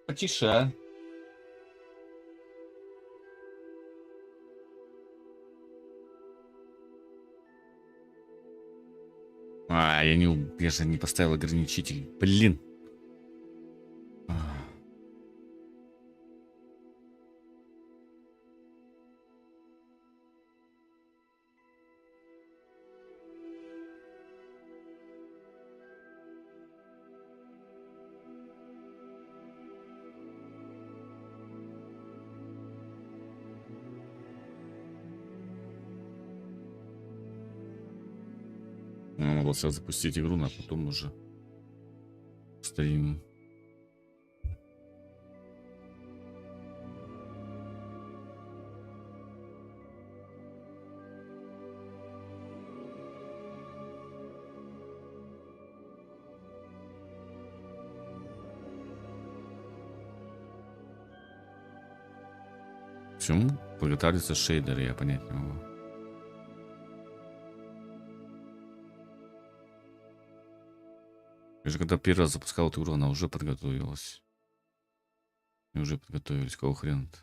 Потише, а. Я же не поставил ограничитель. Блин. Надо было сразу запустить игру, а потом уже стрим. Почему подготавливаются шейдеры, я понять не могу. Я же когда первый раз запускал эту игру, она уже подготовилась. И уже подготовились, какого хрена-то?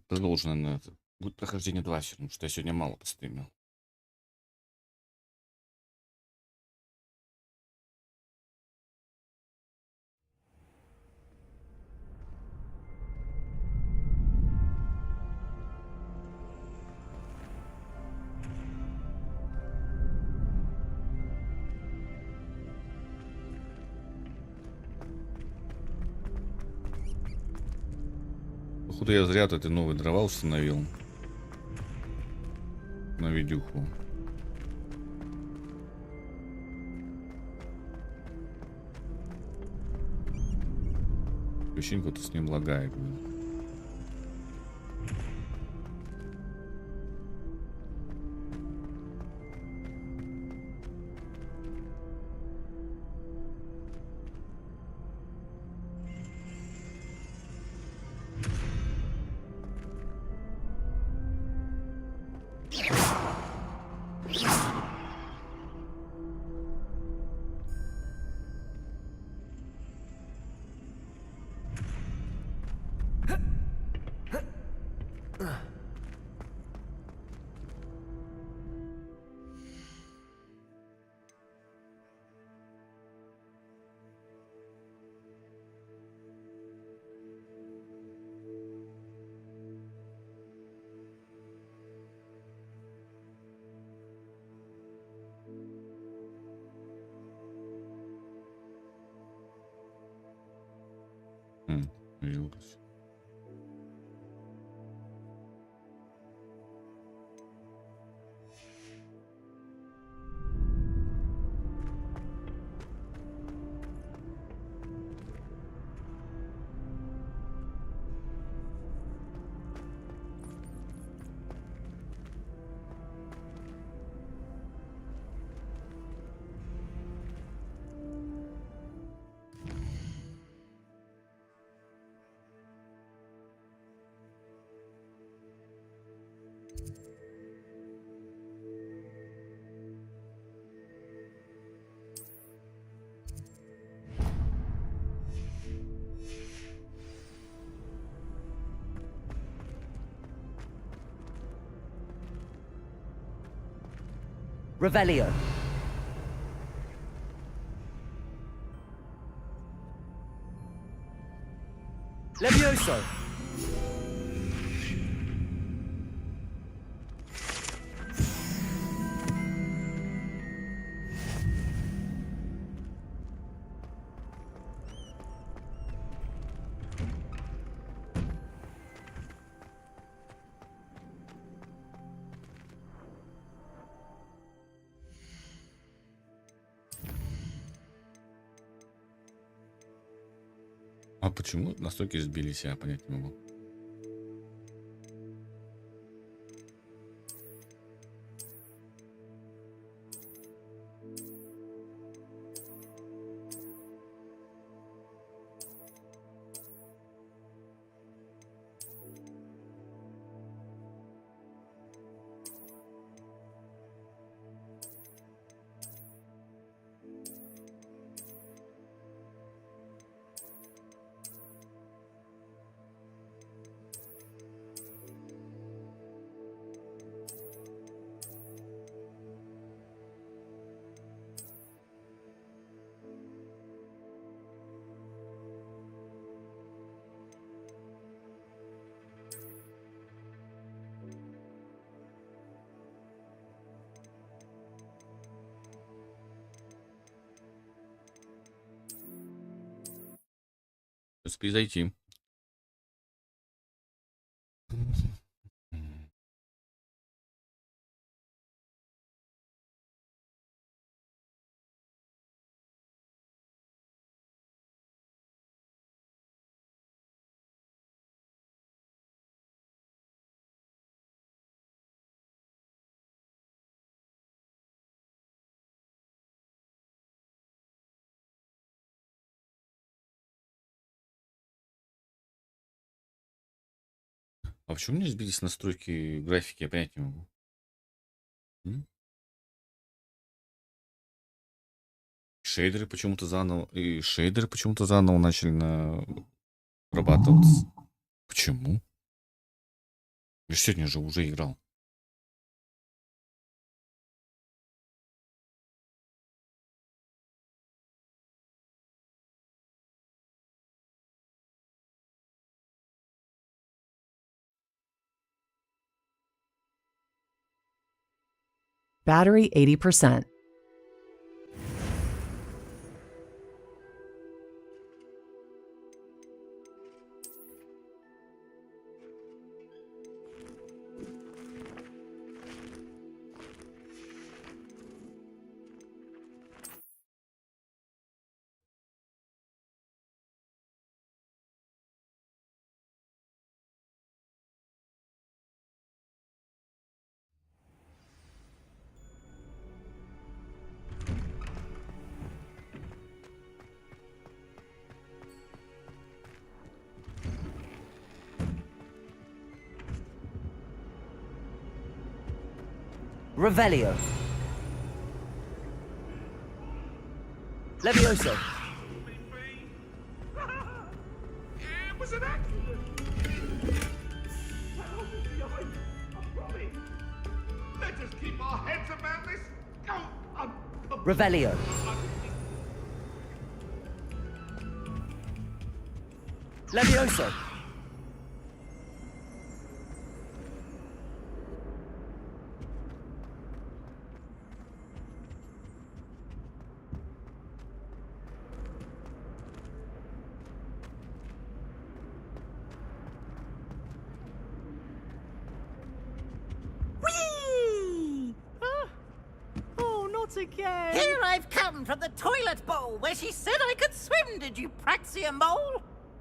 Продолжено на это. Будет прохождение 2 все равно, что я сегодня мало постримил. Походу я зря этой новый дрова установил на видюху. Ощущение, как-то с ним лагает. Появилось. Revelio. Levioso. А почему настолько сбились, я понять не могу. Успей зайти. А почему мне сбились настройки графики, я понять не могу. Шейдеры почему-то заново начали обрабатываться. Почему? Я ж сегодня же уже играл. Battery 80%. Revelio. Levioso. It was an accident. Let's just keep our heads about this. Revelio. Levioso. Again. Here I've come from the toilet bowl where she said I could swim, did you praxia mole?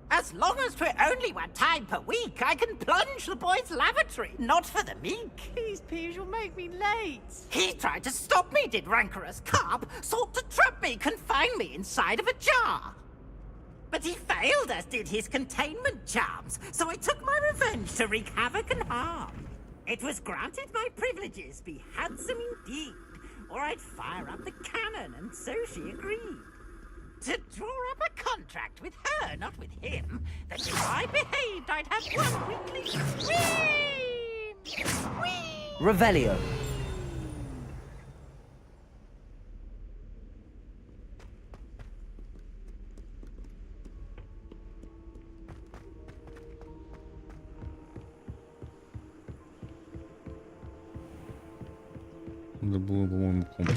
As long as 'twere only one time per week, I can plunge the boy's lavatory, not for the meek. These peas will make me late. He tried to stop me, did rancorous carp, sought to trap me, confine me inside of a jar. But he failed, as did his containment charms, so I took my revenge to wreak havoc and harm. It was granted my privileges be handsome indeed, or I'd fire up the cannon, and so she agreed. To draw up a contract with her, not with him, that if I behaved, I'd have one weekly scream! Whee! Revelio. Надо было, по-моему, комп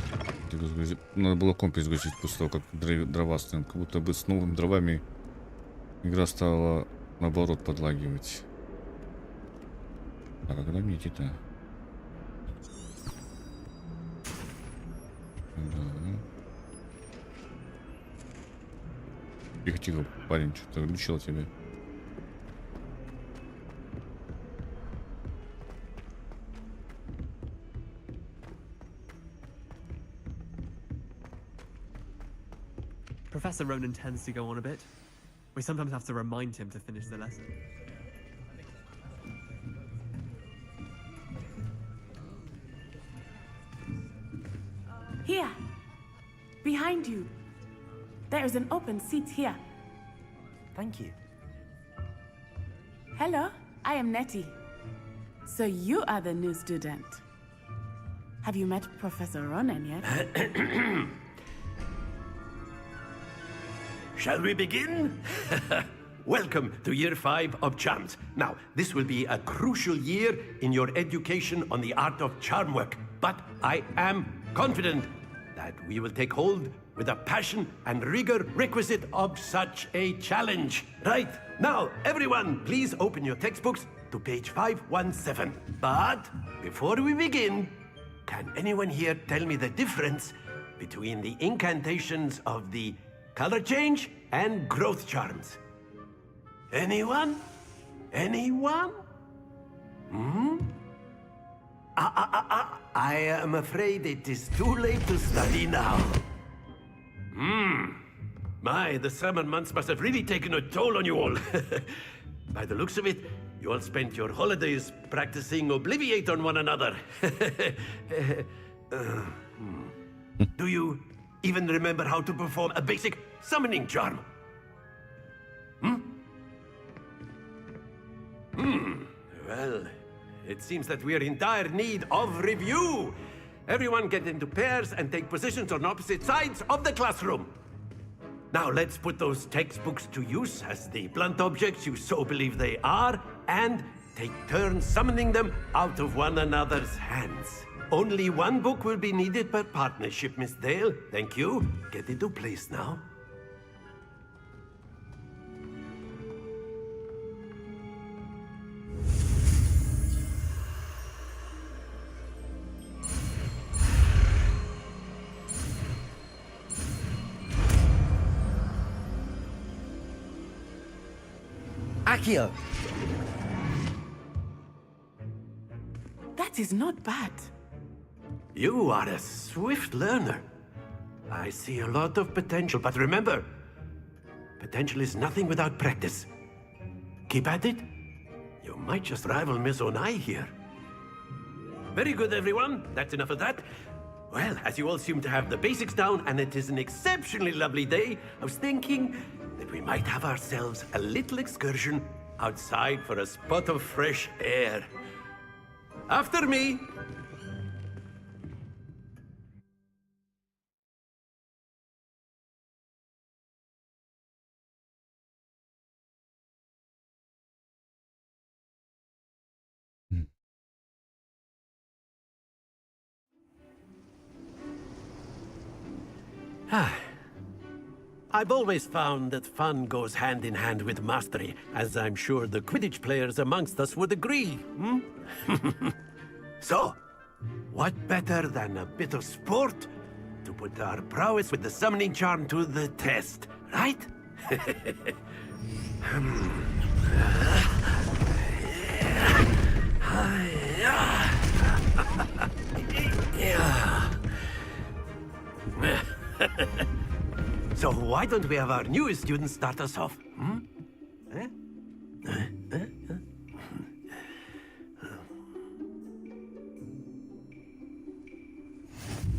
разгрузить. Надо было комп изгрузить после того, как дрова стоят. Как будто бы с новыми дровами игра стала, наоборот, подлагивать. А когда мне идти-то? Да. Тихо-тихо, парень, что-то глючило тебе. Professor Ronan tends to go on a bit. We sometimes have to remind him to finish the lesson. Here, behind you. There is an open seat here. Thank you. Hello, I am Nettie. So you are the new student. Have you met Professor Ronan yet? Shall we begin? Welcome to year 5 of charms. Now, this will be a crucial year in your education on the art of charm work, but I am confident that we will take hold with the passion and rigor requisite of such a challenge. Right, now, everyone, please open your textbooks to page 517. But before we begin, can anyone here tell me the difference between the incantations of the color change and growth charms? Anyone? Anyone? I am afraid it is too late to study now. My, the summer months must have really taken a toll on you all. By the looks of it, you all spent your holidays practicing Obliviate on one another. Do you even remember how to perform a basic summoning charm? Well, it seems that we're in dire need of review. Everyone get into pairs and take positions on opposite sides of the classroom. Now let's put those textbooks to use as the blunt objects you so believe they are, and take turns summoning them out of one another's hands. Only one book will be needed per partnership, Miss Dale. Thank you. Get into place now. Accio. That is not bad. You are a swift learner. I see a lot of potential, but remember, potential is nothing without practice. Keep at it. You might just rival Miss Onai here. Very good, everyone. That's enough of that. Well, as you all seem to have the basics down, and it is an exceptionally lovely day, I was thinking that we might have ourselves a little excursion outside for a spot of fresh air. After me. I've always found that fun goes hand in hand with mastery, as I'm sure the Quidditch players amongst us would agree, So, what better than a bit of sport to put our prowess with the summoning charm to the test, right? So why don't we have our newest student start us off?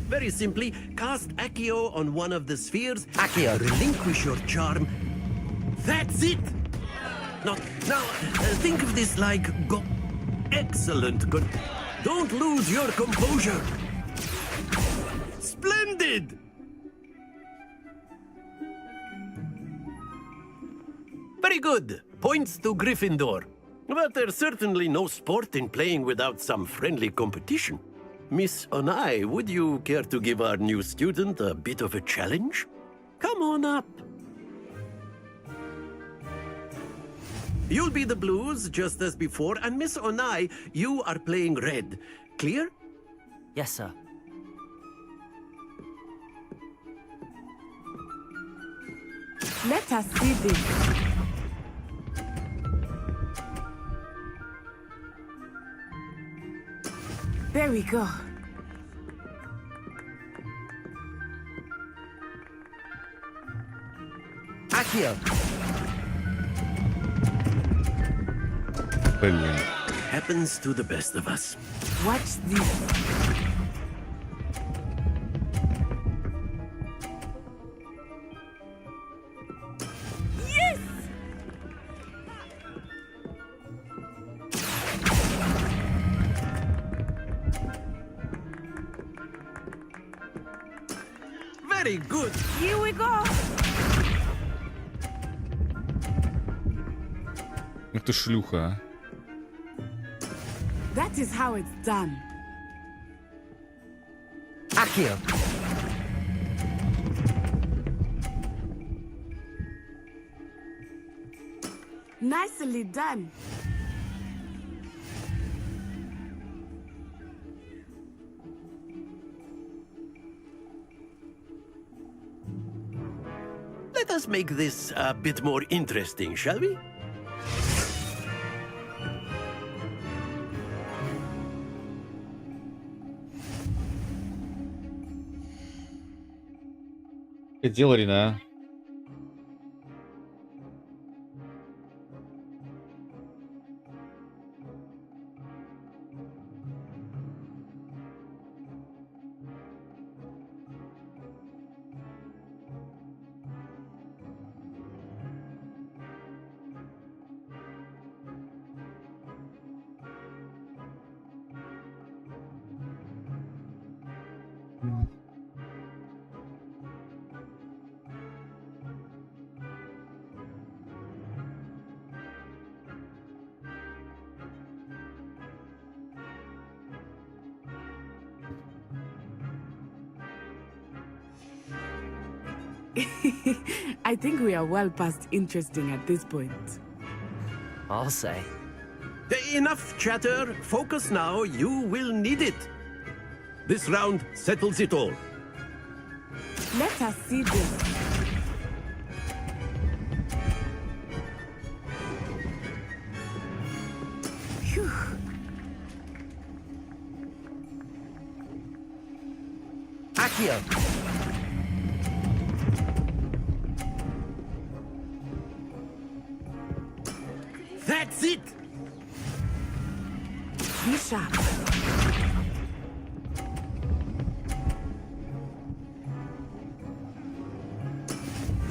Very simply, cast Accio on one of the spheres. Accio. Relinquish your charm. That's it! Now, think of this like excellent. Good. Don't lose your composure. Splendid! Very good. Points to Gryffindor. But there's certainly no sport in playing without some friendly competition. Miss Onai, would you care to give our new student a bit of a challenge? Come on up. You'll be the blues, just as before, and Miss Onai, you are playing red. Clear? Yes, sir. Let us see this. There we go. Accio. Блин. Happens to the best of us. Watch this. Yes! Very good. Here we go. Ах ты шлюха, а. That is how it's done. Accio. Nicely done. Let us make this a bit more interesting, shall we? Дело, Рина. I think we are well past interesting at this point. I'll say. Enough chatter. Focus now. You will need it. This round settles it all. Let us see this. Phew. Accio. That's it. Be sharp.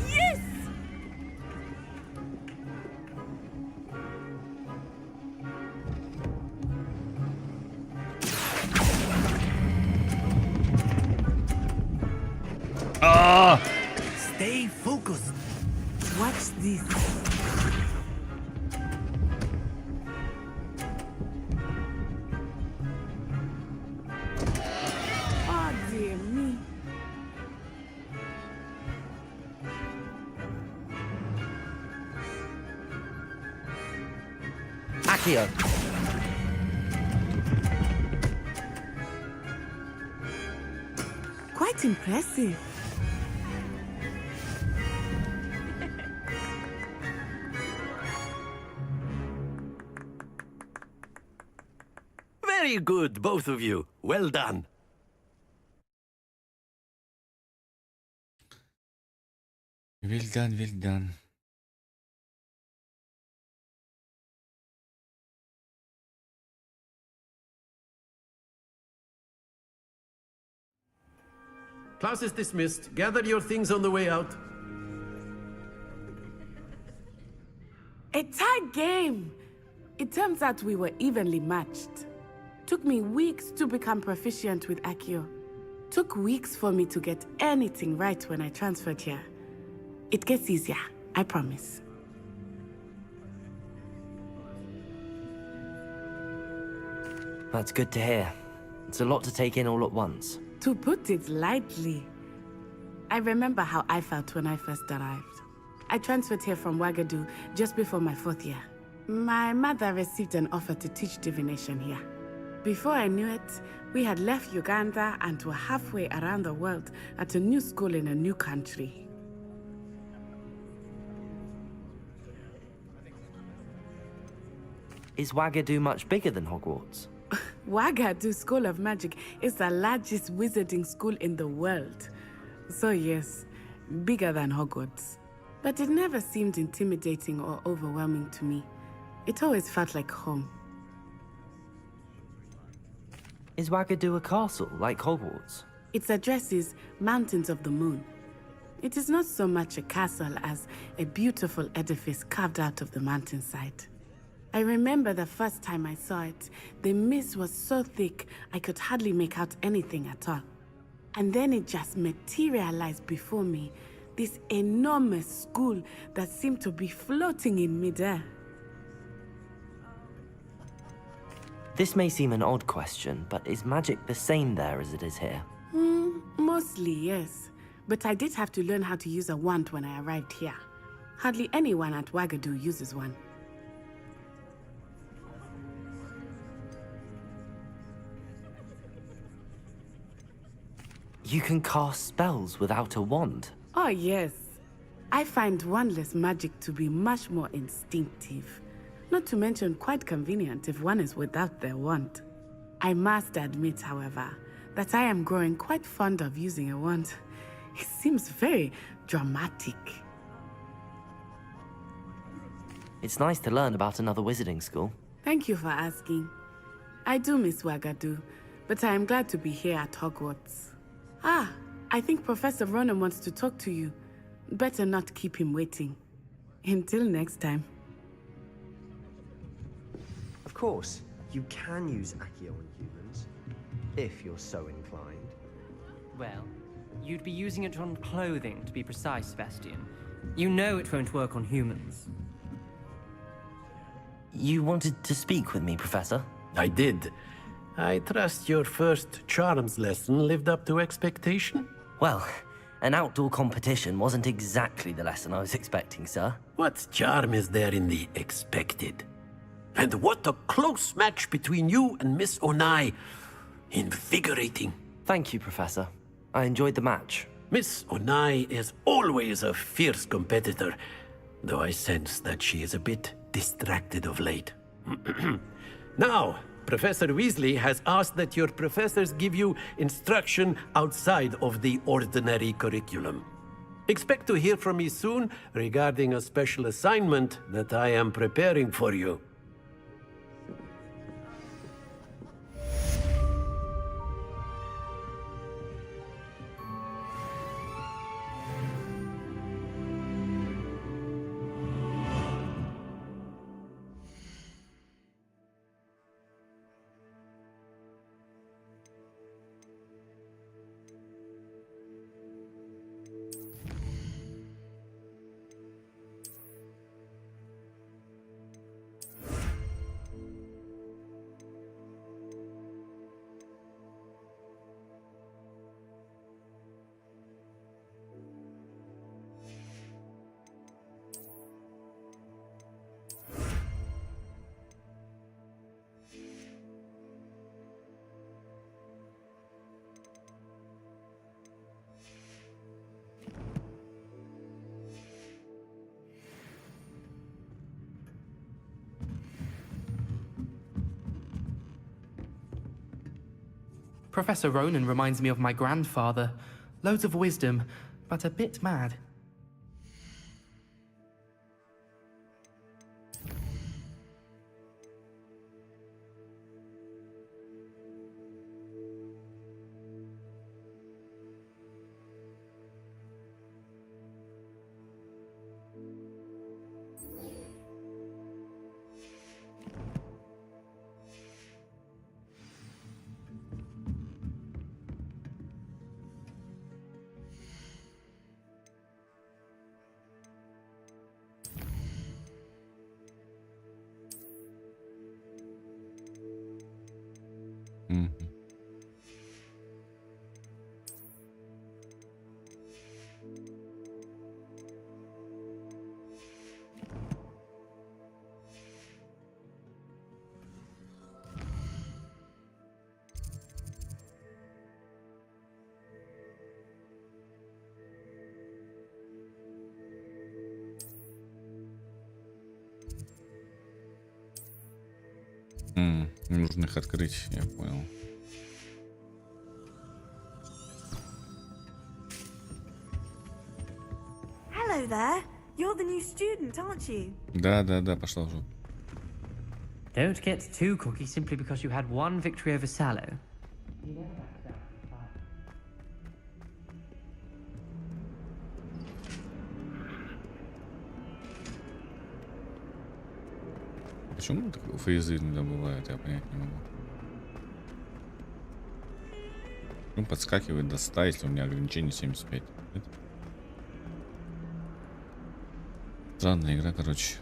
Yes! Ah! Stay focused. Watch this. Oh dear me. Accio. Quite impressive. Very good, both of you. Well done. Well done, well done. Class is dismissed. Gather your things on the way out. A tight game. It turns out we were evenly matched. Took me weeks to become proficient with Accio. Took weeks for me to get anything right when I transferred here. It gets easier, I promise. That's good to hear. It's a lot to take in all at once. To put it lightly, I remember how I felt when I first arrived. I transferred here from Wagadu just before my 4th year. My mother received an offer to teach divination here. Before I knew it, we had left Uganda and were halfway around the world at a new school in a new country. Is Wagadu much bigger than Hogwarts? Wagadu School of Magic is the largest wizarding school in the world. So yes, bigger than Hogwarts. But it never seemed intimidating or overwhelming to me. It always felt like home. Is Wagadu a castle, like Hogwarts? Its address is Mountains of the Moon. It is not so much a castle as a beautiful edifice carved out of the mountainside. I remember the first time I saw it, the mist was so thick I could hardly make out anything at all. And then it just materialized before me, this enormous school that seemed to be floating in midair. This may seem an odd question, but is magic the same there as it is here? Mostly, yes. But I did have to learn how to use a wand when I arrived here. Hardly anyone at Wagadu uses one. You can cast spells without a wand? Oh, yes. I find wandless magic to be much more instinctive. Not to mention quite convenient if one is without their wand. I must admit, however, that I am growing quite fond of using a wand. It seems very dramatic. It's nice to learn about another wizarding school. Thank you for asking. I do miss Wagadu, but I am glad to be here at Hogwarts. Ah, I think Professor Ronan wants to talk to you. Better not keep him waiting. Until next time. Of course, you can use Accio on humans, if you're so inclined. Well, you'd be using it on clothing, to be precise, Sebastian. You know it won't work on humans. You wanted to speak with me, Professor? I did. I trust your first charms lesson lived up to expectation? Well, an outdoor competition wasn't exactly the lesson I was expecting, sir. What charm is there in the expected? And what a close match between you and Miss Onai. Invigorating. Thank you, Professor. I enjoyed the match. Miss Onai is always a fierce competitor, though I sense that she is a bit distracted of late. Now, Professor Weasley has asked that your professors give you instruction outside of the ordinary curriculum. Expect to hear from me soon regarding a special assignment that I am preparing for you. Professor Ronan reminds me of my grandfather. Loads of wisdom, but a bit mad. Нужно их открыть, я понял. Hello there. You're the new student, aren't you? Да, пошла уже. Don't get too cocky simply because you had one victory over Sallow. Почему так фейзы иногда бывают, я понять не могу. Ну, подскакивает до 100, если у меня ограничение 75. Странная игра, короче.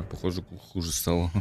похоже, хуже стало.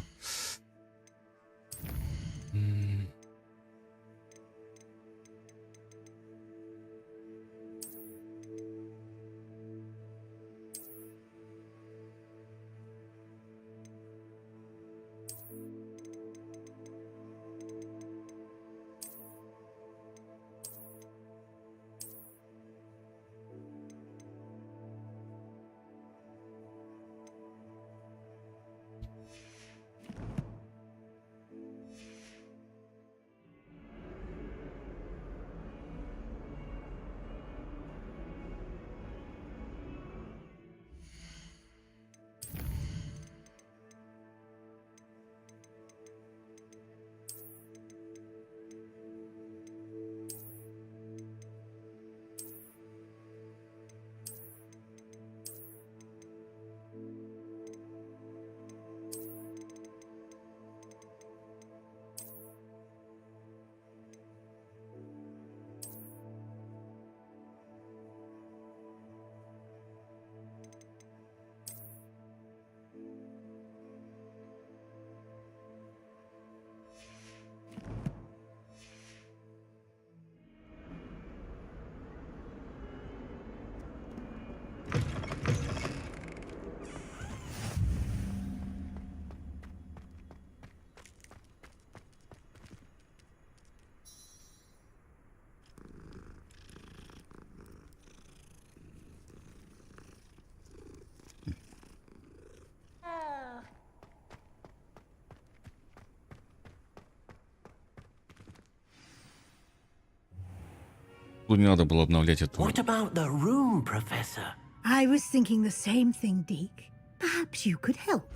Не надо было обновлять эту. What about the room, Professor? I was thinking the same thing, Deke. Perhaps you could help.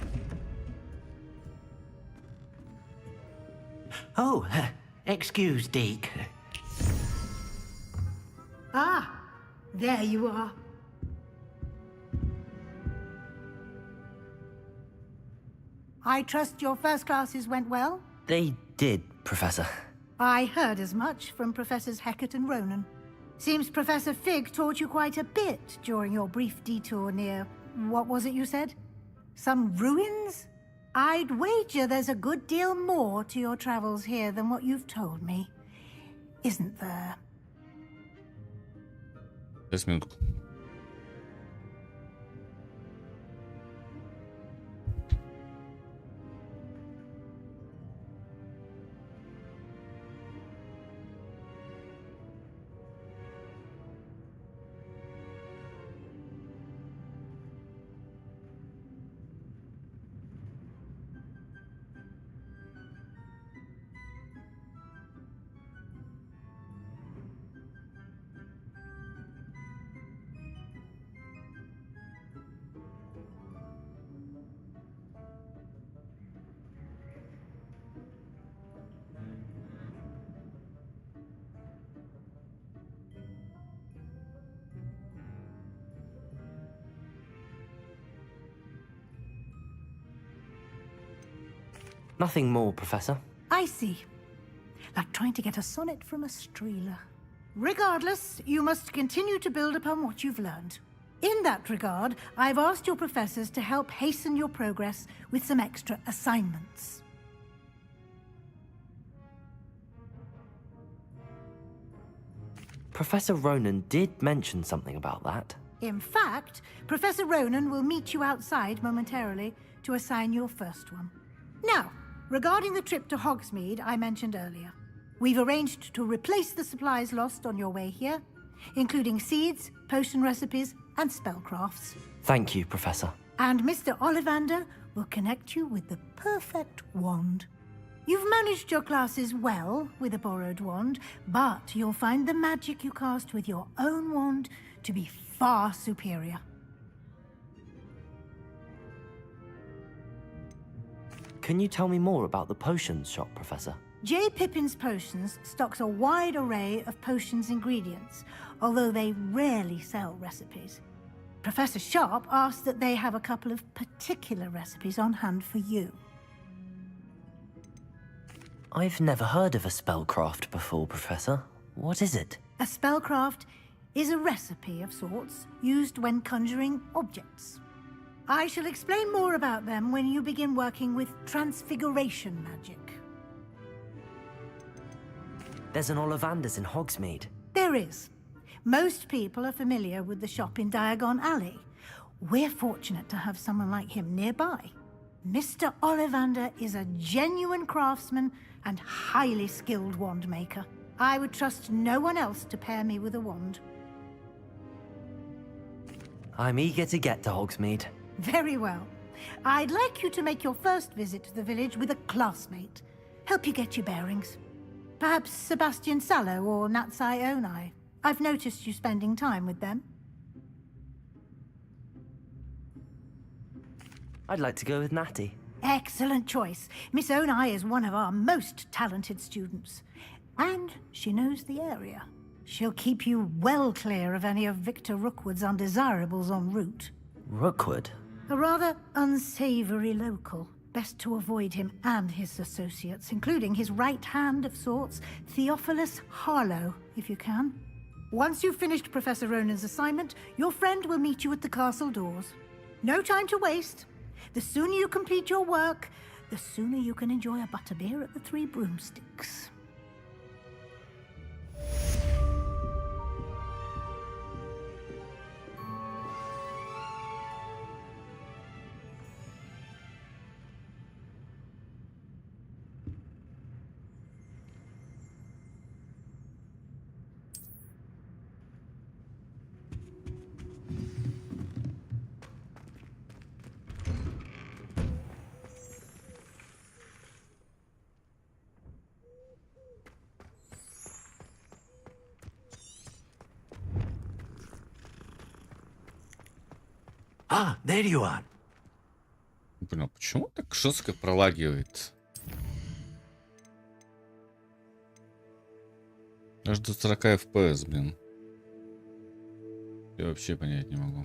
Oh, excuse, Deke. Ah, there you are. I trust your first classes went well? They did, Professor. I heard as much from Professors Hecat and Ronan. Seems Professor Fig taught you quite a bit during your brief detour near... what was it you said? Some ruins? I'd wager there's a good deal more to your travels here than what you've told me. Isn't there? Сейчас, минутку. Nothing more, Professor. I see. Like trying to get a sonnet from a streeler. Regardless, you must continue to build upon what you've learned. In that regard, I've asked your professors to help hasten your progress with some extra assignments. Professor Ronan did mention something about that. In fact, Professor Ronan will meet you outside momentarily to assign your first one. Now, regarding the trip to Hogsmeade I mentioned earlier, we've arranged to replace the supplies lost on your way here, including seeds, potion recipes, and spellcrafts. Thank you, Professor. And Mr. Ollivander will connect you with the perfect wand. You've managed your classes well with a borrowed wand, but you'll find the magic you cast with your own wand to be far superior. Can you tell me more about the potions shop, Professor? J. Pippin's Potions stocks a wide array of potions ingredients, although they rarely sell recipes. Professor Sharp asked that they have a couple of particular recipes on hand for you. I've never heard of a spellcraft before, Professor. What is it? A spellcraft is a recipe of sorts used when conjuring objects. I shall explain more about them when you begin working with transfiguration magic. There's an Ollivanders in Hogsmeade. There is. Most people are familiar with the shop in Diagon Alley. We're fortunate to have someone like him nearby. Mr. Ollivander is a genuine craftsman and highly skilled wand maker. I would trust no one else to pair me with a wand. I'm eager to get to Hogsmeade. Very well. I'd like you to make your first visit to the village with a classmate. Help you get your bearings. Perhaps Sebastian Sallow or Natsai Onai. I've noticed you spending time with them. I'd like to go with Natty. Excellent choice. Miss Onai is one of our most talented students. And she knows the area. She'll keep you well clear of any of Victor Rookwood's undesirables en route. Rookwood? A rather unsavory local. Best to avoid him and his associates, including his right hand of sorts, Theophilus Harlow, if you can. Once you've finished Professor Ronan's assignment, your friend will meet you at the castle doors. No time to waste. The sooner you complete your work, the sooner you can enjoy a butterbeer at the Three Broomsticks. Ah, there you are. Не понял, почему так жестко пролагивает? Аж до 40 FPS, блин. Я вообще понять не могу.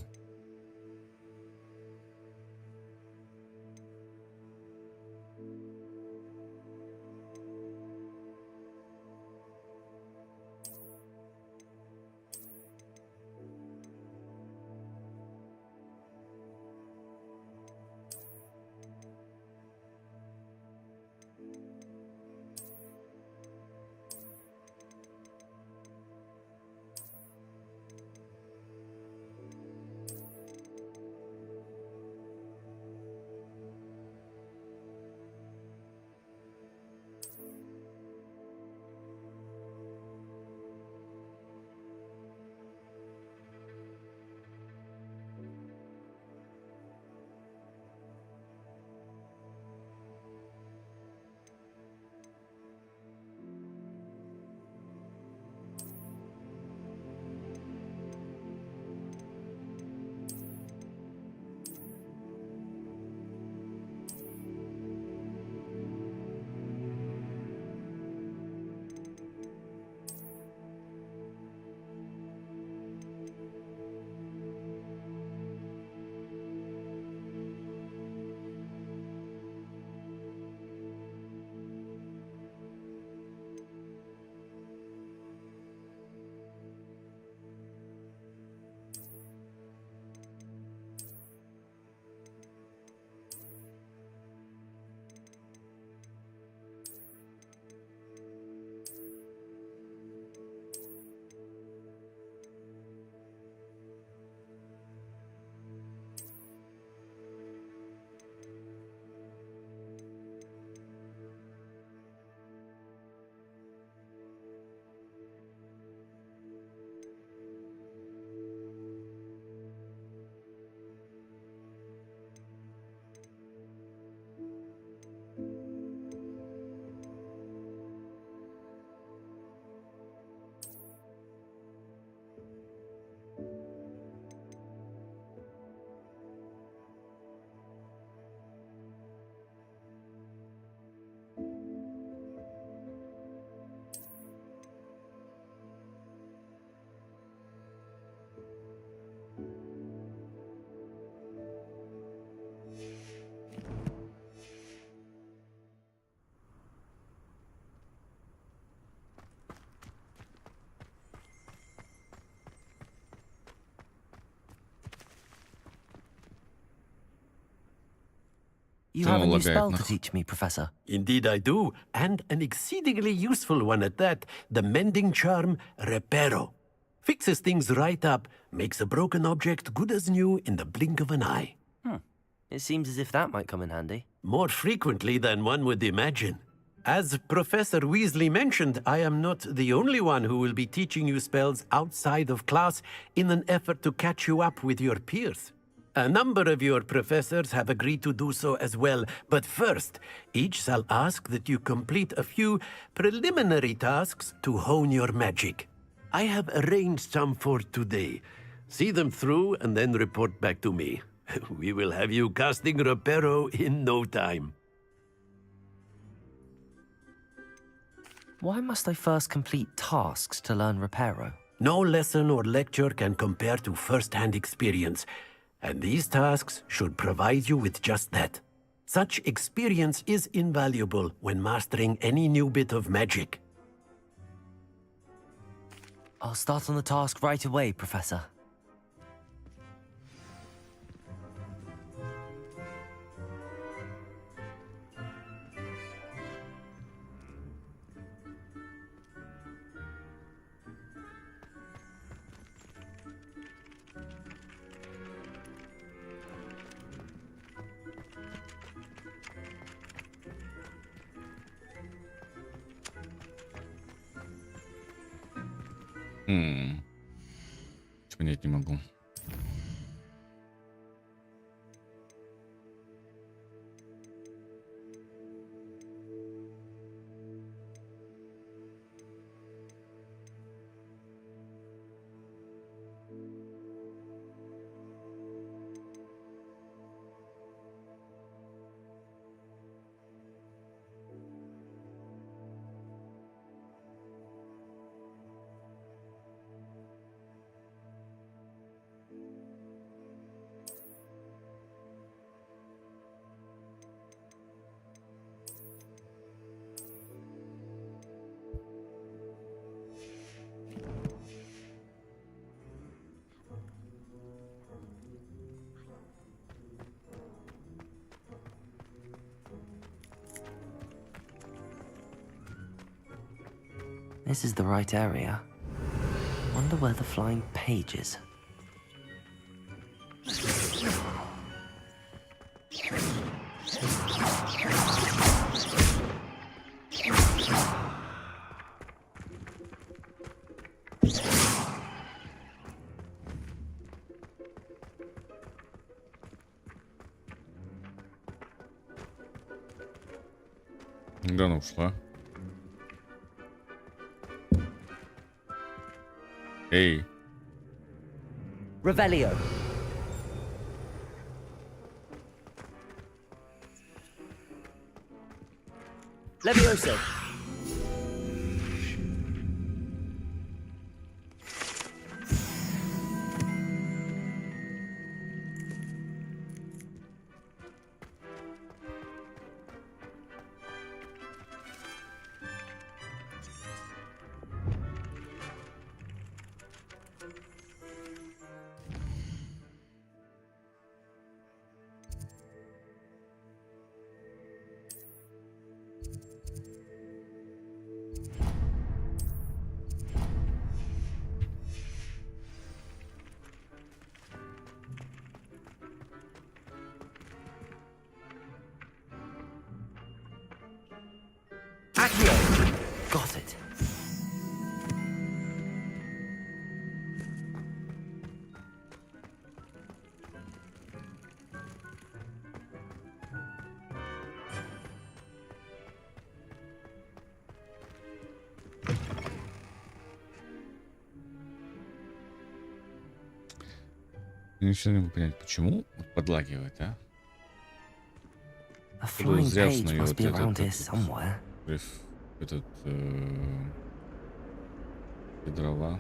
You have a new spell to teach me, Professor. Indeed I do, and an exceedingly useful one at that. The mending charm, Reparo. Fixes things right up, makes a broken object good as new in the blink of an eye. It seems as if that might come in handy. More frequently than one would imagine. As Professor Weasley mentioned, I am not the only one who will be teaching you spells outside of class in an effort to catch you up with your peers. A number of your professors have agreed to do so as well, but first, each shall ask that you complete a few preliminary tasks to hone your magic. I have arranged some for today. See them through and then report back to me. We will have you casting Reparo in no time. Why must I first complete tasks to learn Reparo? No lesson or lecture can compare to first-hand experience, and these tasks should provide you with just that. Such experience is invaluable when mastering any new bit of magic. I'll start on the task right away, Professor. Понять не могу. This is the right area. Wonder where the flying page is. Да, она ушла. Эй. Revelio. Levioso. Got it. Я ничего не могу понять, почему подлагивает, а? A flying page must be around here somewhere. Этот дрова.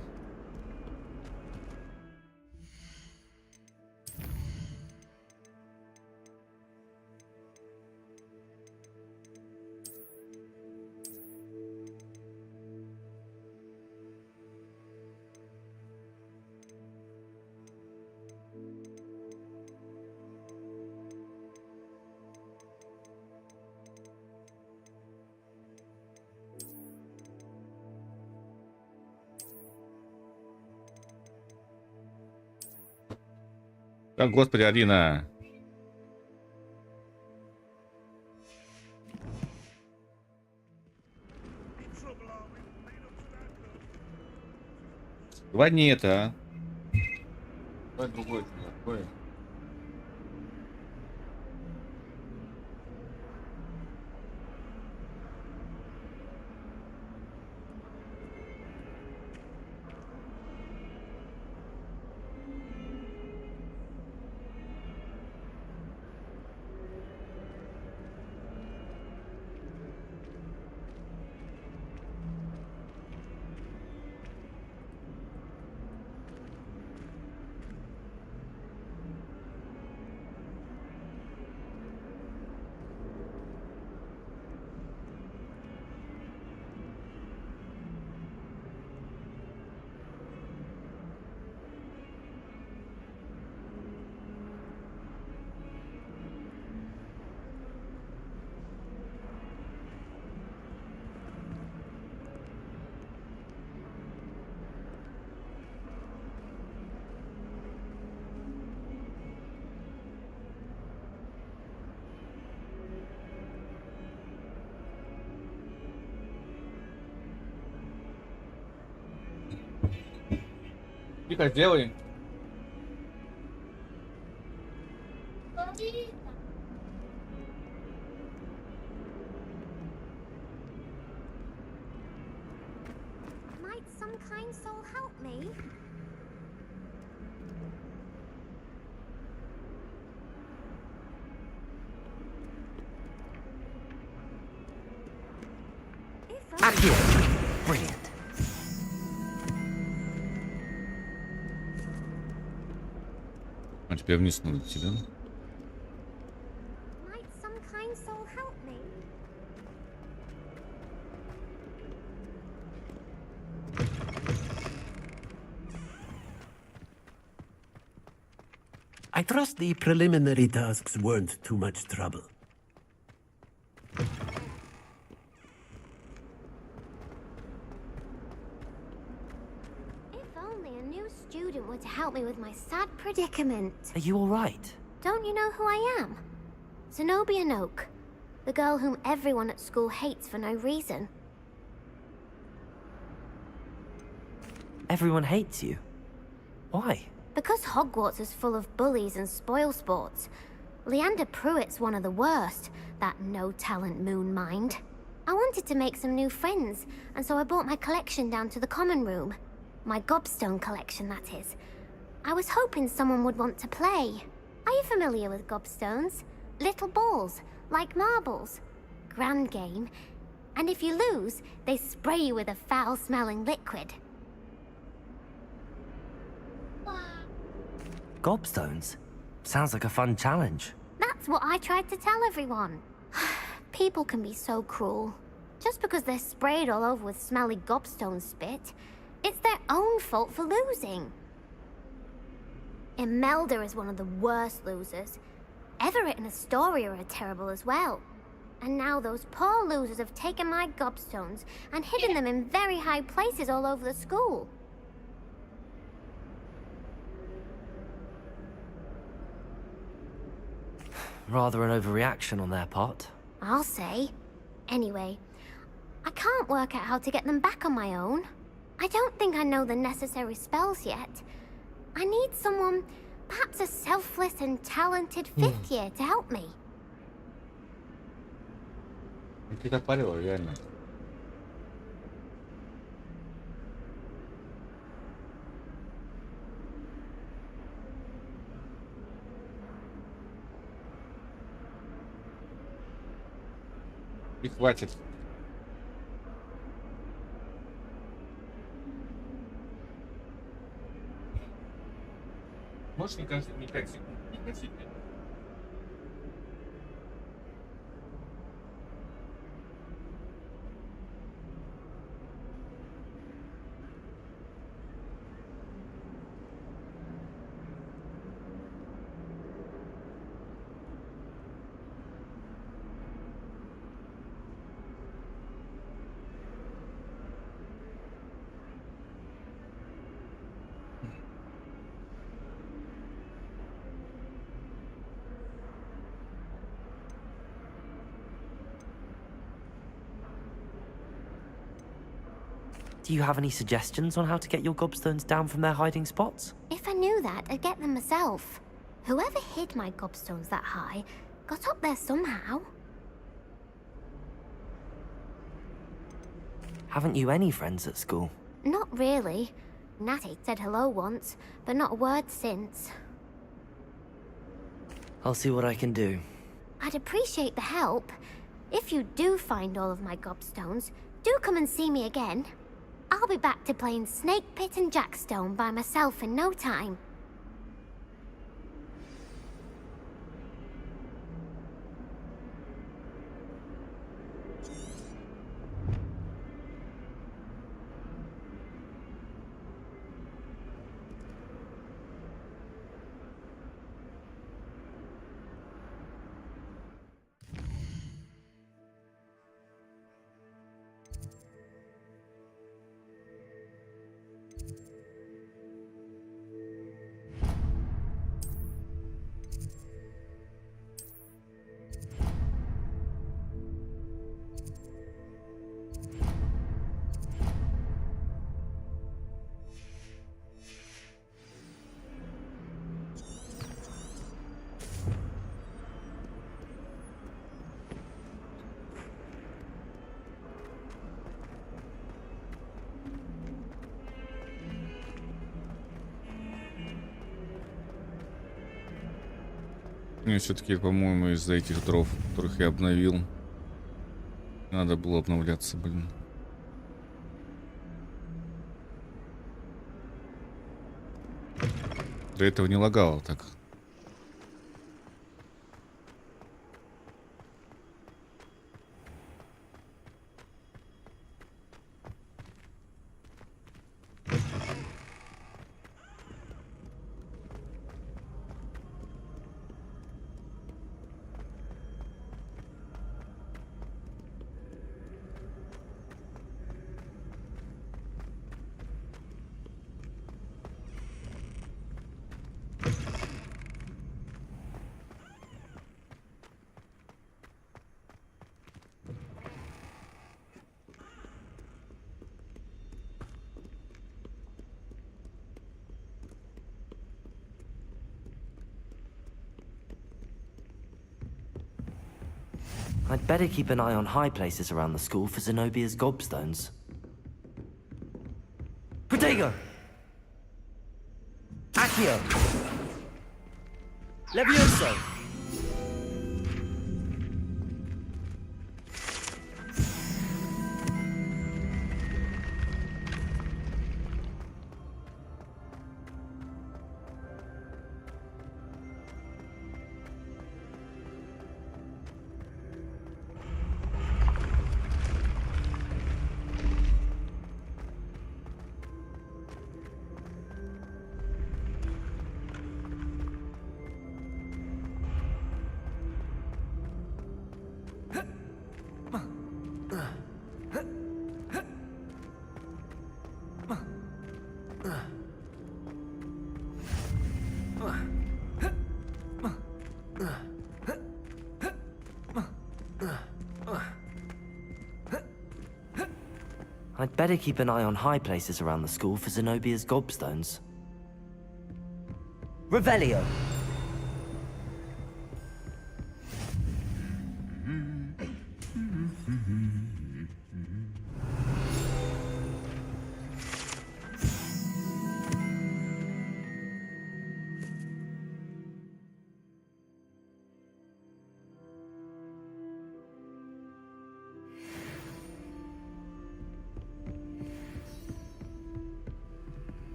Да, господи, Алина. Давай не это, а. Давай другой. Такой. Тихо, сделай. Might some kind soul help me? Accurate. Brilliant. А теперь вниз надо идти, да? Might some kind soul help me? I trust the preliminary tasks weren't too much trouble. If only a new student were to help me with my sad predicament. Are you all right? Don't you know who I am? Zenobia Noak, the girl whom everyone at school hates for no reason. Everyone hates you. Why? Because Hogwarts is full of bullies and spoilsports. Leander Pruitt's one of the worst, that no-talent moon mind. I wanted to make some new friends, and so I brought my collection down to the common room. My gobstone collection, that is. I was hoping someone would want to play. Are you familiar with gobstones? Little balls, like marbles. Grand game. And if you lose, they spray you with a foul-smelling liquid. Gobstones? Sounds like a fun challenge. That's what I tried to tell everyone. People can be so cruel. Just because they're sprayed all over with smelly gobstone spit, it's their own fault for losing. Imelda is one of the worst losers. Everett and Astoria are terrible as well. And now those poor losers have taken my gobstones and hidden them in very high places all over the school. Rather an overreaction on their part. I'll say. Anyway, I can't work out how to get them back on my own. I don't think I know the necessary spells yet. I need someone, perhaps a selfless and talented fifth year to help me. Ты запарила, реально. И хватит. Можешь не 5 секунд, не просить меня? Do you have any suggestions on how to get your gobstones down from their hiding spots? If I knew that, I'd get them myself. Whoever hid my gobstones that high got up there somehow. Haven't you any friends at school? Not really. Natty said hello once, but not a word since. I'll see what I can do. I'd appreciate the help. If you do find all of my gobstones, do come and see me again. I'll be back to playing Snake Pit and Jackstone by myself in no time. Мне все-таки, по-моему, из-за этих дров, которых я обновил, надо было обновляться, блин. До этого не лагало так. I'd better keep an eye on high places around the school for Zenobia's gobstones. Protego! Accio! Levioso! I'd better keep an eye on high places around the school for Zenobia's gobstones. Revelio!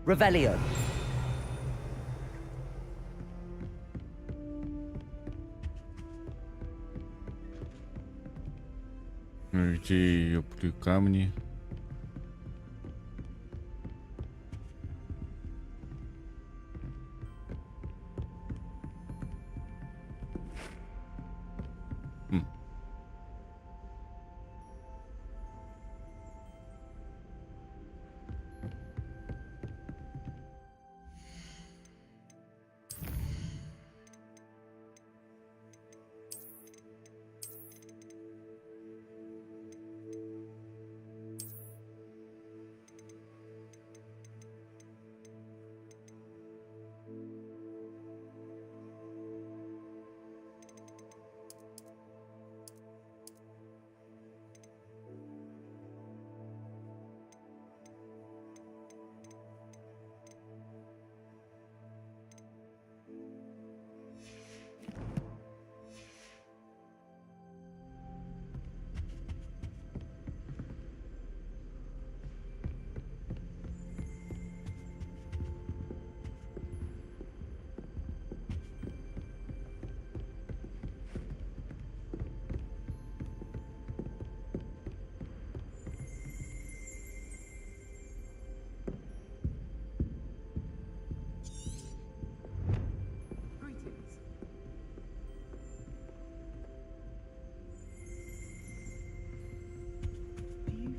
Revelio. Где ёпты камни?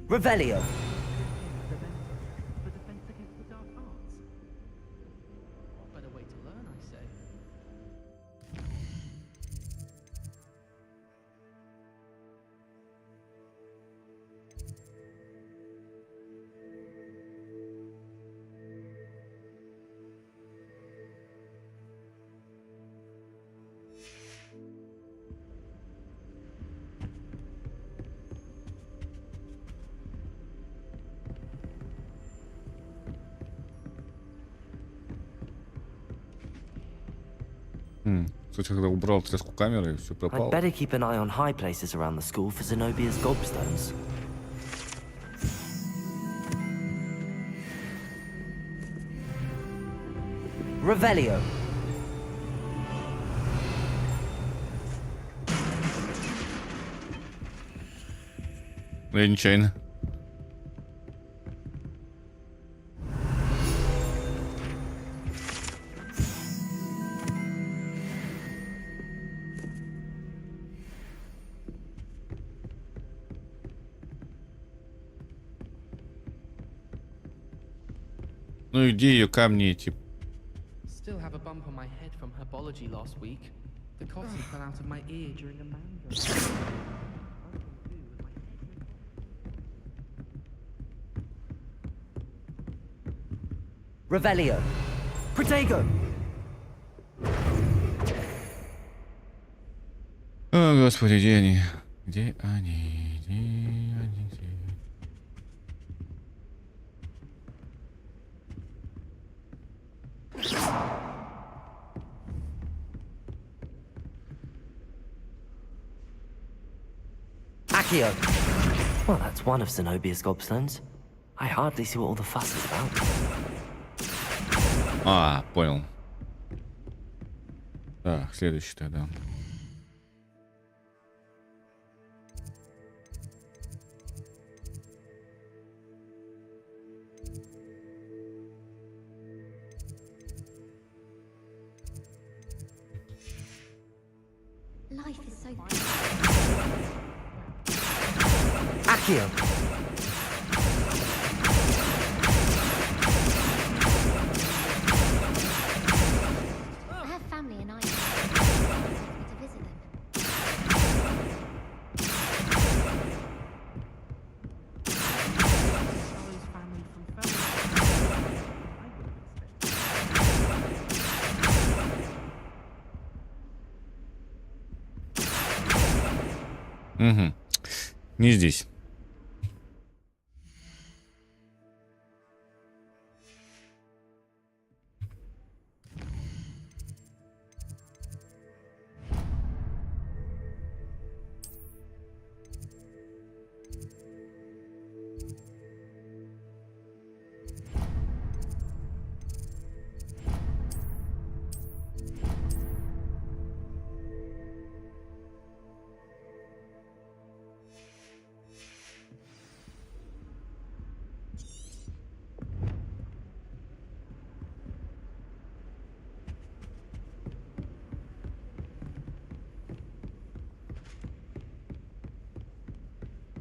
Revelio. For defense against the dark arts. What better way to learn, I say? Кстати, когда убрал тряску камеры, все I'd пропало. better keep an eye on high places around the school for Zenobia's gobstones. Revelio. Я нечаянно. Ну где ее камни эти? Still have a bump on my head from herbology last week. The cotton fell out of my ear during a mango. Revelio. Protego. О, господи, где они? Где они? Где они? Accio. Well, that's one of Zenobia's gobstones. I hardly see what all the fuss is about. А, понял. Так, следующий тогда. Life is so... Accio. I have family in Ireland. To visit them. Sally's family from Felton. I would have expected. Угу. Не здесь.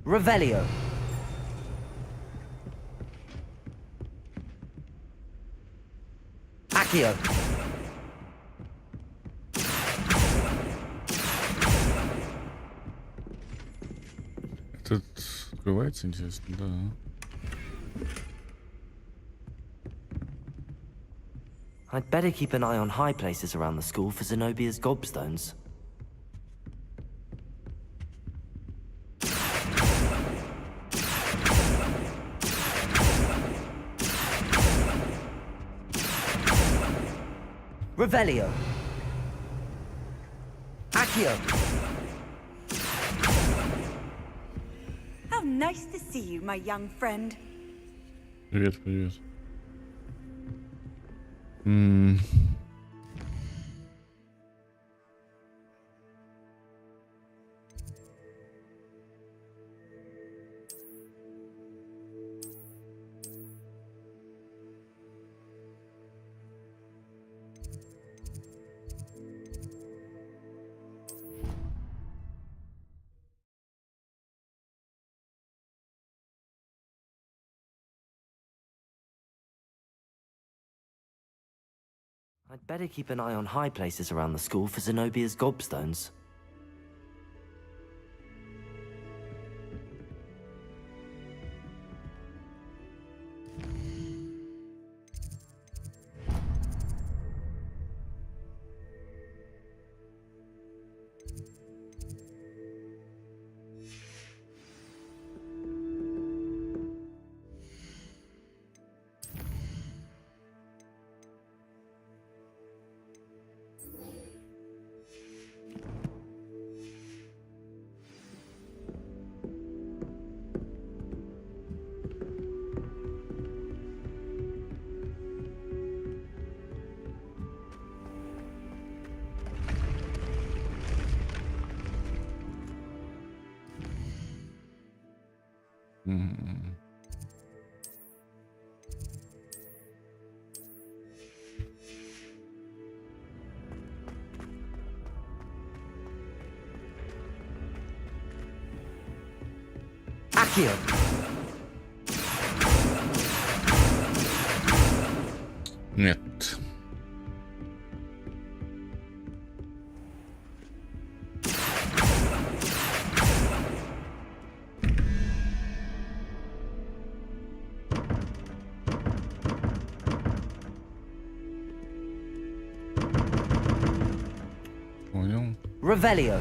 Revelio. Accio. Тут открывается, интересно, да. I'd better keep an eye on high places around the school for Zenobia's gobstones. Revelio. Accio. How nice to see you, my young friend. Привет, привет. I'd better keep an eye on high places around the school for Zenobia's gobstones. Акио! Нет. Понял. Revelio.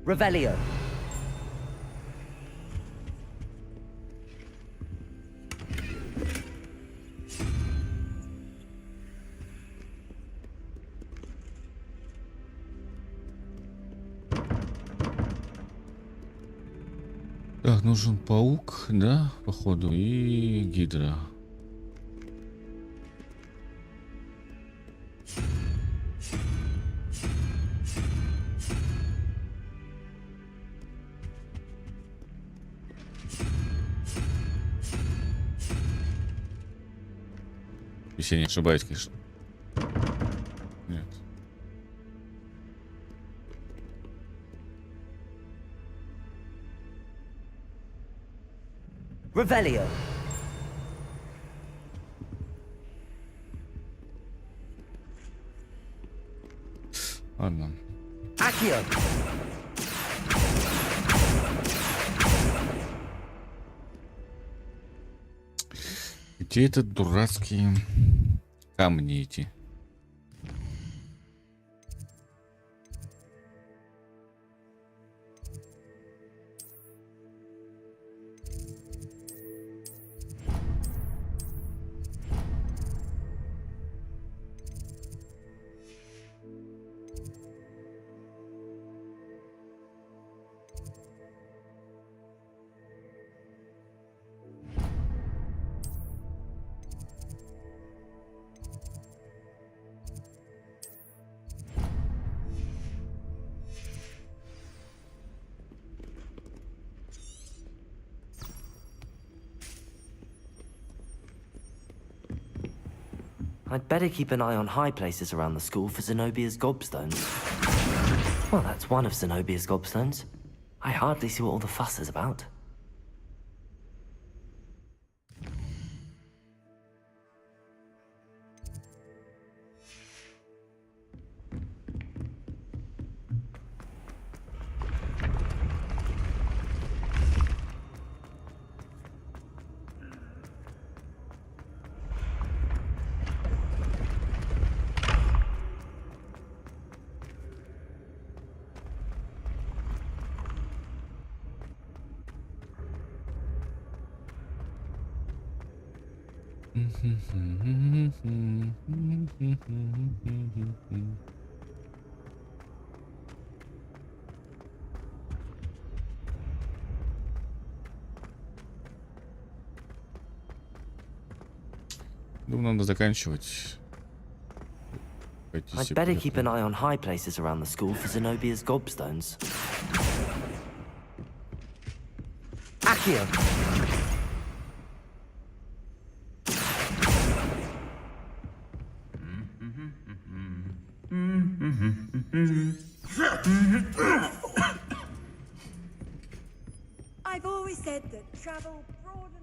Revelio. Так, нужен паук, да, походу, и гидра. Если я не ошибаюсь, конечно. Нет. Revelio. Ладно. Акио. Где этот дурацкие камни эти? I'd better keep an eye on high places around the school for Zenobia's gobstones. Well, that's one of Zenobia's gobstones. I hardly see what all the fuss is about. Думаю, надо заканчивать. Пойти I'd better keep an eye on high places around the school for Zenobia's gobstones. Accio! I've always said that travel broadens.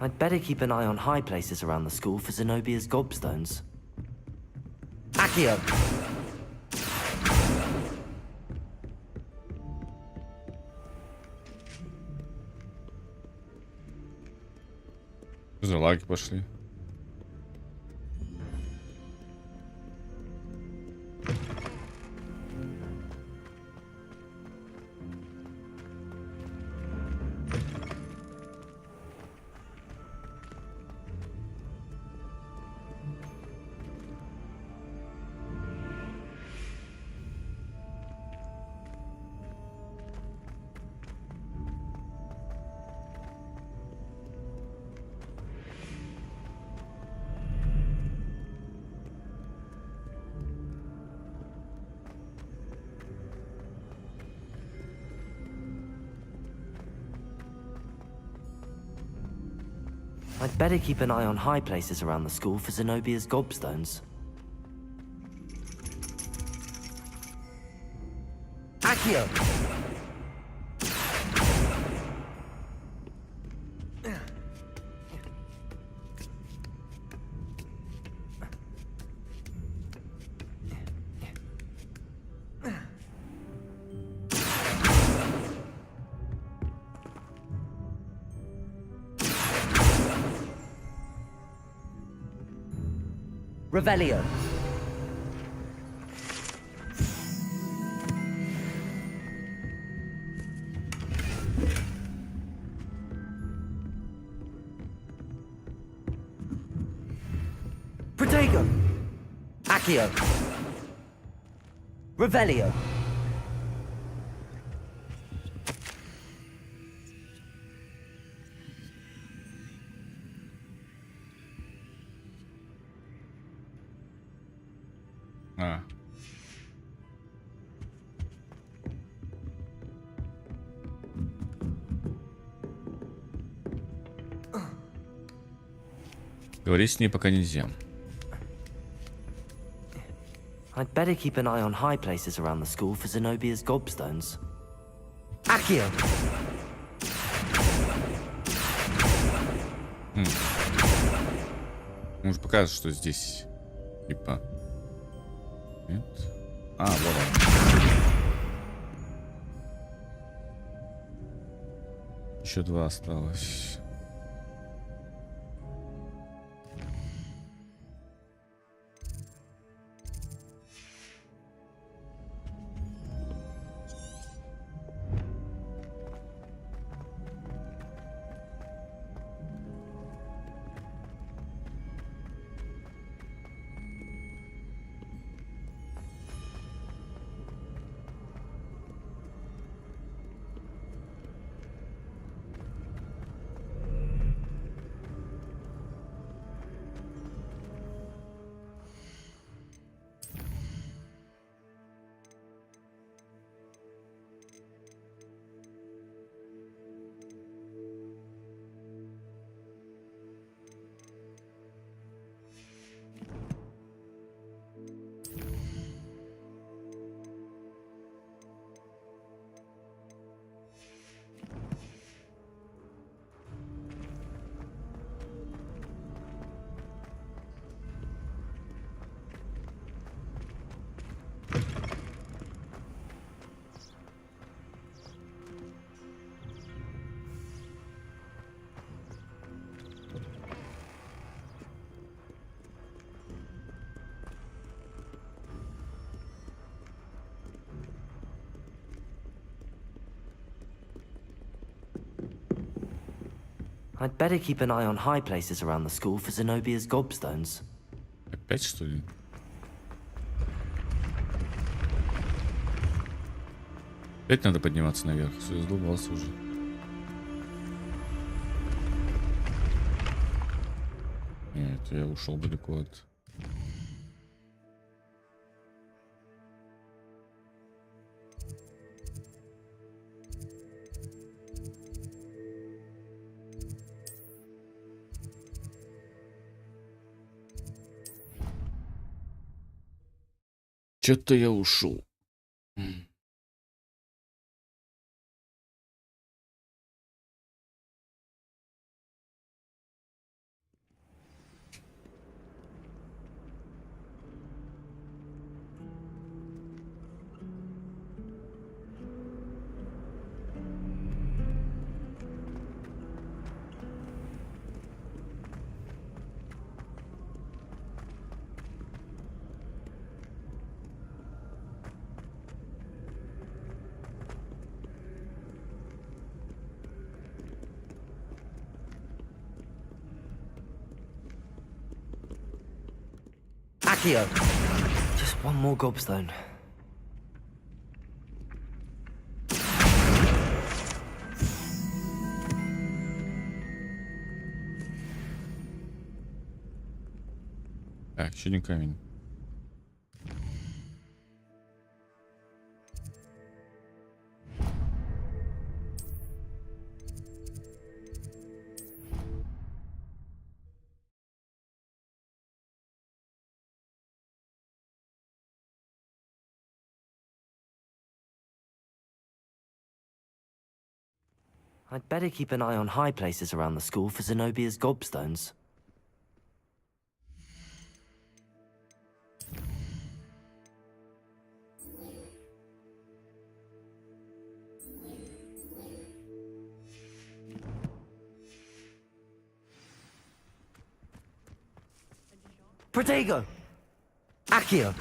I'd better keep an eye on high places around the school for Zenobia's gobstones. Accio! За лаги пошли. I'd better keep an eye on high places around the school for Zenobia's gobstones. Accio! Revelio. Protego. Accio. Revelio. Говорить с ней пока нельзя. I'd better keep an eye on high places around the school for Zenobia's gobstones. Accio! Может показывать, что здесь типа. Нет? А, вот он. Еще 2 осталось. I'd better keep an eye on high places around the school for Zenobia's gobstones. Опять что ли? Опять надо подниматься наверх. Все, задолбался уже. Нет, я ушел далеко от... Что-то я ушел. Accio! Just one more gobstone. Так, еще один камень. I'd better keep an eye on high places around the school for Zenobia's gobstones. Protego! Accio!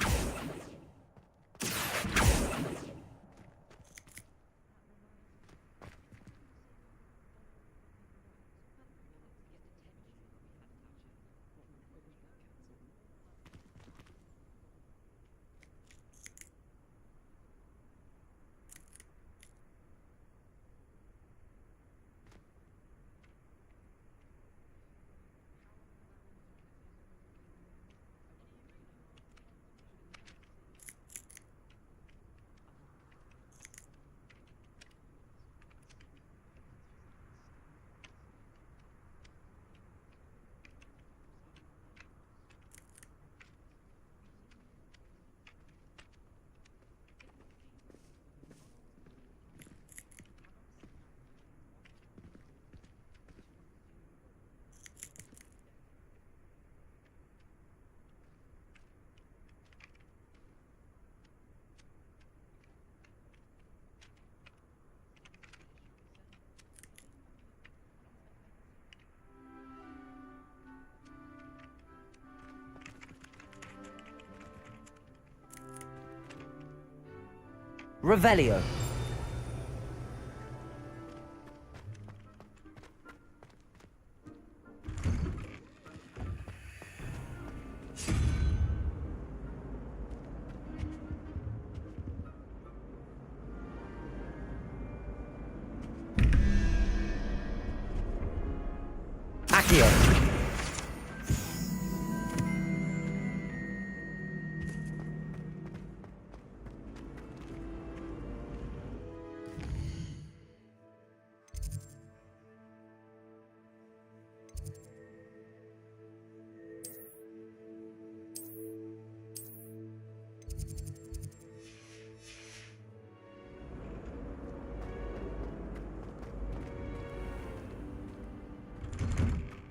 Revelio. Accio.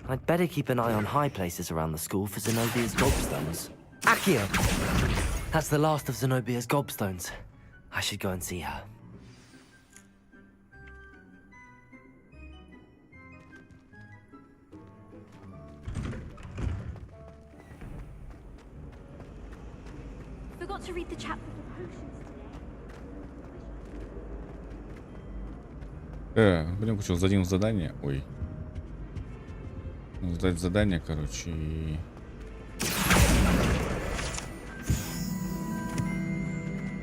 I'd better keep an eye on high places around the school for Zenobia's gobstones. Accio! That's the last of Zenobia's gobstones. I should go and see her. Forgot to read the chapter for potions today. Блин, получил за один задание. Ой. сдать задание, короче, и...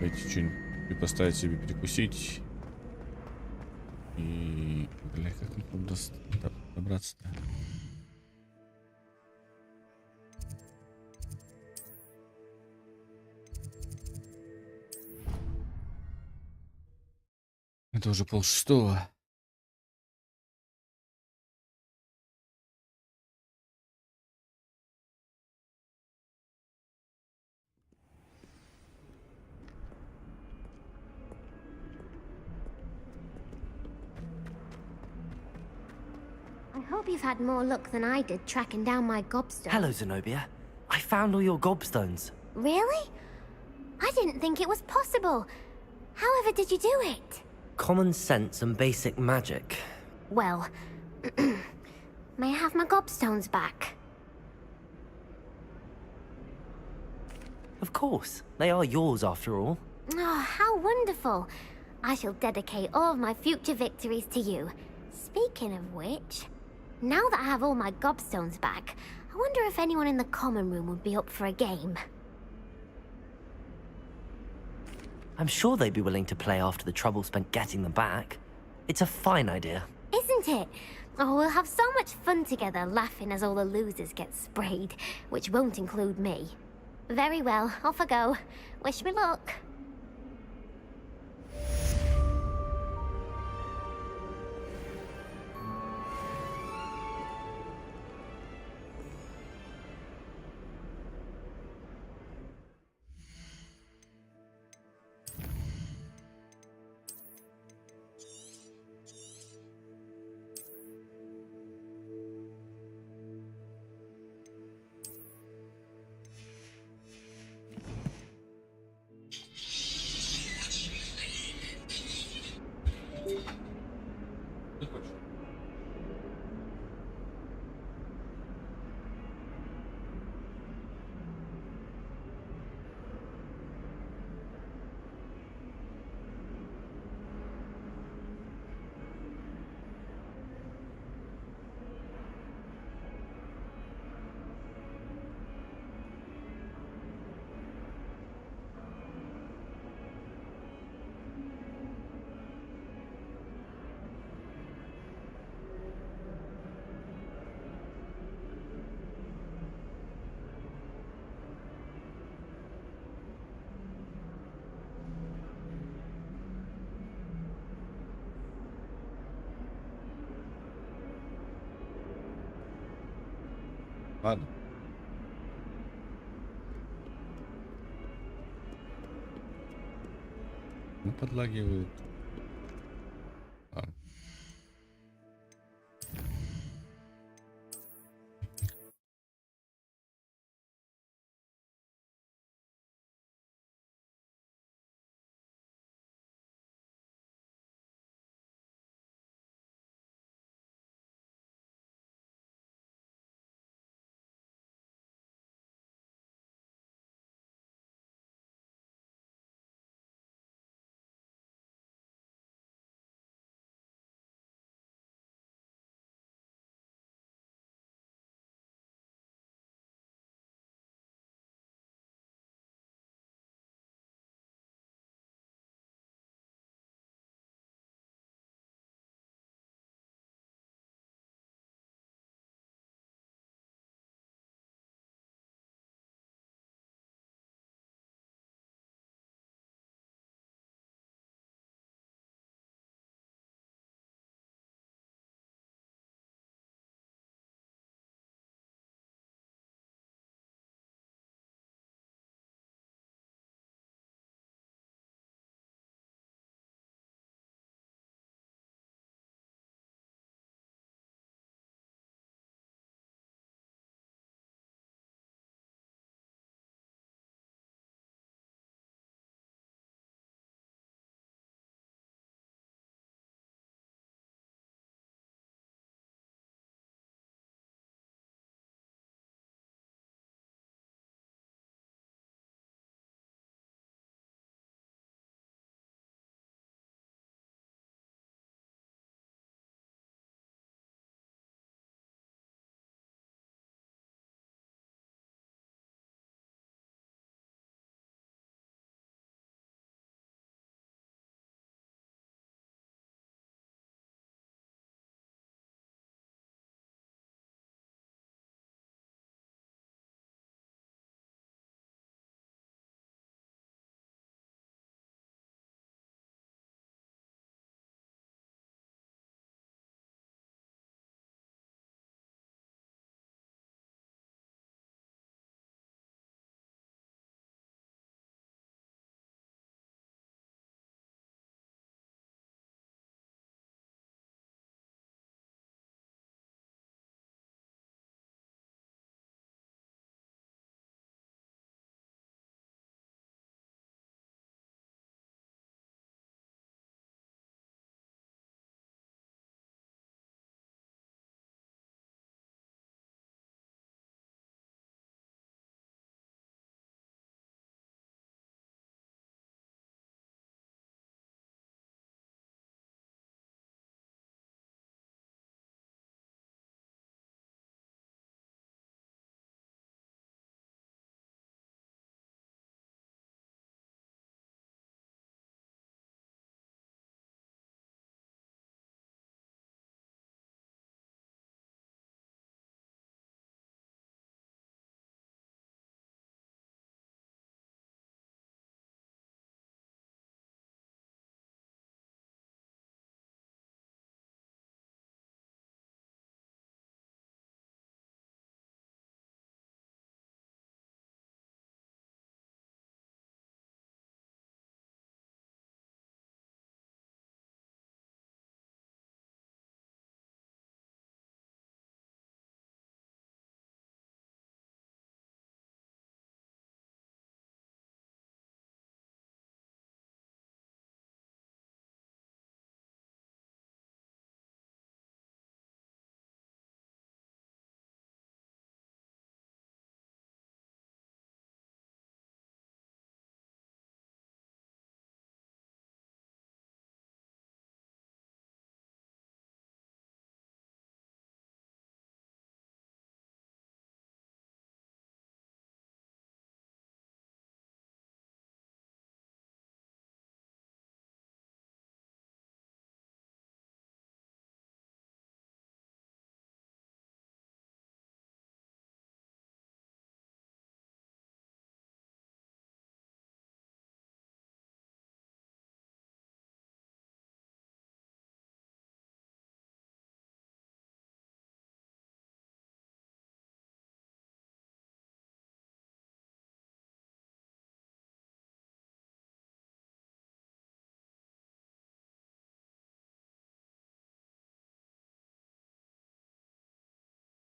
Пойти что-нибудь поставить себе перекусить. И... Бля, как мне туда добраться-то? Это уже 5:30. I hope you've had more luck than I did tracking down my gobstone. Hello, Zenobia. I found all your gobstones. Really? I didn't think it was possible. However did you do it? Common sense and basic magic. Well, may I have my gobstones back? Of course. They are yours after all. Oh, how wonderful. I shall dedicate all of my future victories to you. Speaking of which, now that I have all my gobstones back, I wonder if anyone in the common room would be up for a game. I'm sure they'd be willing to play after the trouble spent getting them back. It's a fine idea. Isn't it? Oh, we'll have so much fun together, laughing as all the losers get sprayed, which won't include me. Very well, off I go. Wish me luck. Ладно. Ну, подлагивают.